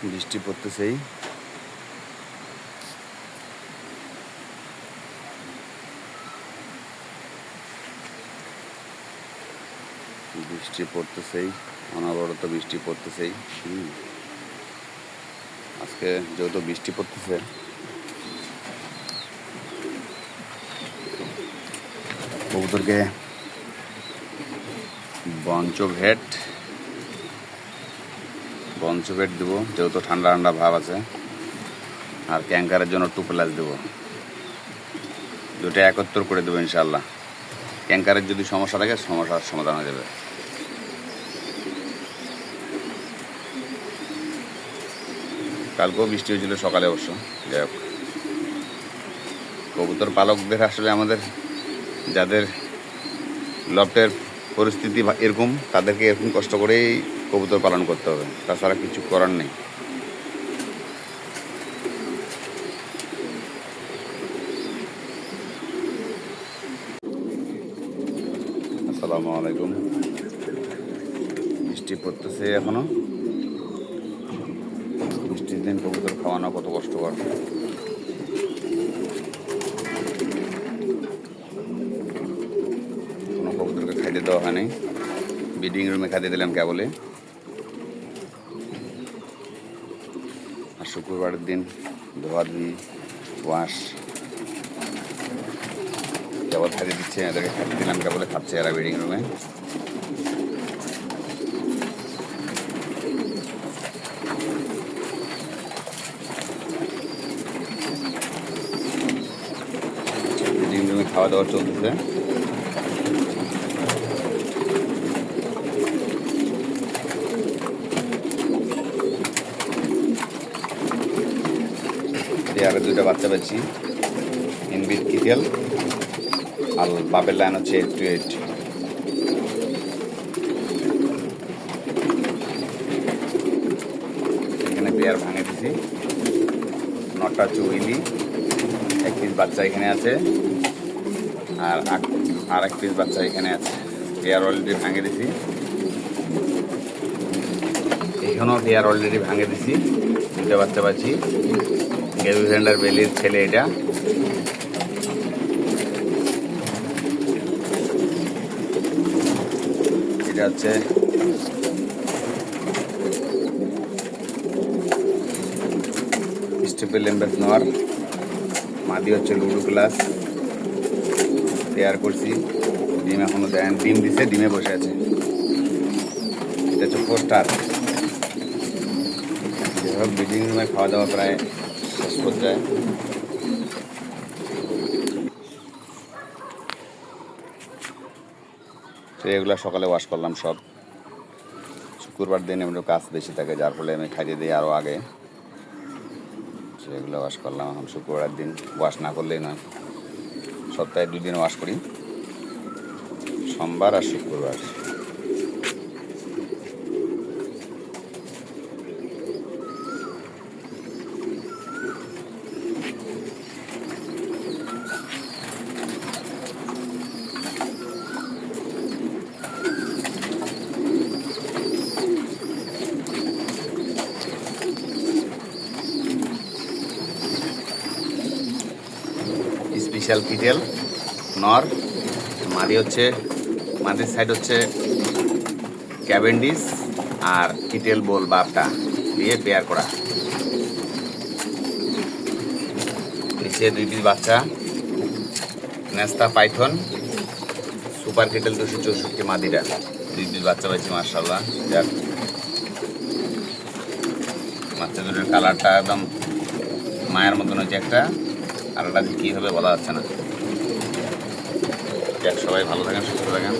বৃষ্টি পড়তেছেই। বৃষ্টি পড়তেছেই, অনবরত বৃষ্টি পড়তেছেই। আজকে যেহেতু বৃষ্টি পড়তেছে, কবুতরকে বঞ্চভেট দেবো, যেহেতু ঠান্ডা ঠান্ডা ভাব আছে। আর ক্যাঙ্কারের জন্য 2 প্লাস দেবো, দুটো একত্র করে দেবো ইনশাল্লাহ। ক্যাঙ্কারের যদি সমস্যা থাকে, সমস্যার সমাধান হয়ে যাবে। কালকেও বৃষ্টি হয়েছিল সকালে অবশ্য। যাই হোক, কবুতর পালকদের আসলে আমাদের যাদের লফটের পরিস্থিতি এরকম, তাদেরকে এরকম কষ্ট করেই কবুতর পালন করতে হবে, তাছাড়া কিছু করার নেই। আসসালামু আলাইকুম। বৃষ্টি পড়তেছে এখনো। বৃষ্টির দিন কবুতর খাওয়ানো কত কষ্টকর। কোনো কবুতরকে খাইতে দেওয়া হয়নি, ব্রিডিং রুমে খাইতে দিলাম কেবলে। আর শুক্রবারের দিন ধোয়াধুয়ি, ওয়াশ, কেবল খাইতে দিচ্ছে, এদেরকে খাইতে দিলাম কেবলে, খাচ্ছে এরা ব্রিডিং রুমে। ব্রিডিং রুমে খাওয়া দাওয়া চলতেছে। আরো 2টা বাচ্চা পাচ্ছি, ইনবিট কিটেল, আর বাপের লাইন হচ্ছে 8 to 8। এখানে পেয়ার ভাঙে দিছি। 9টা চুইলি, 1 পিস বাচ্চা এখানে আছে, আর 1 পিস বাচ্চা এখানে আছে। পেয়ার অলরেডি ভাঙে দিছি। এখানেও পেয়ার অলরেডি ভাঙে দিছি। 2টা বাচ্চা পাচ্ছি। গেভিভেন্ডার বেলির ছেলে এটা। এটা হচ্ছে স্টেপেল এম্বেস নোয়ার, মাদি হচ্ছে লুডু ক্লাস। পেয়ার করছি, ডিম এখনো দেন, ডিম দিছে, ডিমে বসে আছে। এটা হচ্ছে 4 স্টার। যেভাবে ব্রিডিং রুমে খাওয়া দাওয়া প্রায় শেষ পর্যায়ে। তো এগুলো সকালে ওয়াশ করলাম সব। শুক্রবার দিন এমনি কাজ বেশি থাকে, যার ফলে আমি খাইয়ে দিই আরও আগে। এগুলো ওয়াশ করলাম। এখন শুক্রবার দিন ওয়াশ না করলেই নয়, সপ্তাহে 2 দিন ওয়াশ করি, সোমবার আর শুক্রবার। স্পেশাল কিটেল নর, মাদির সাইড হচ্ছে ক্যাভেন্ডিস, আর কিটেল বোল বাপটা দিয়ে পেয়ার করা। নিচে 2 পিস বাচ্চা, নেস্তা পাইথন সুপার কিটেল 264 মাদিরা। 2 পিস বাচ্চা পাইছি মাশাআল্লাহ। যাক, বাচ্চা দুটোর কালারটা একদম মায়ের মতন হচ্ছে একটা, আর ওটা কী হবে বলা যাচ্ছে না। যাক, সবাই ভালো থাকেন, সুস্থ থাকেন।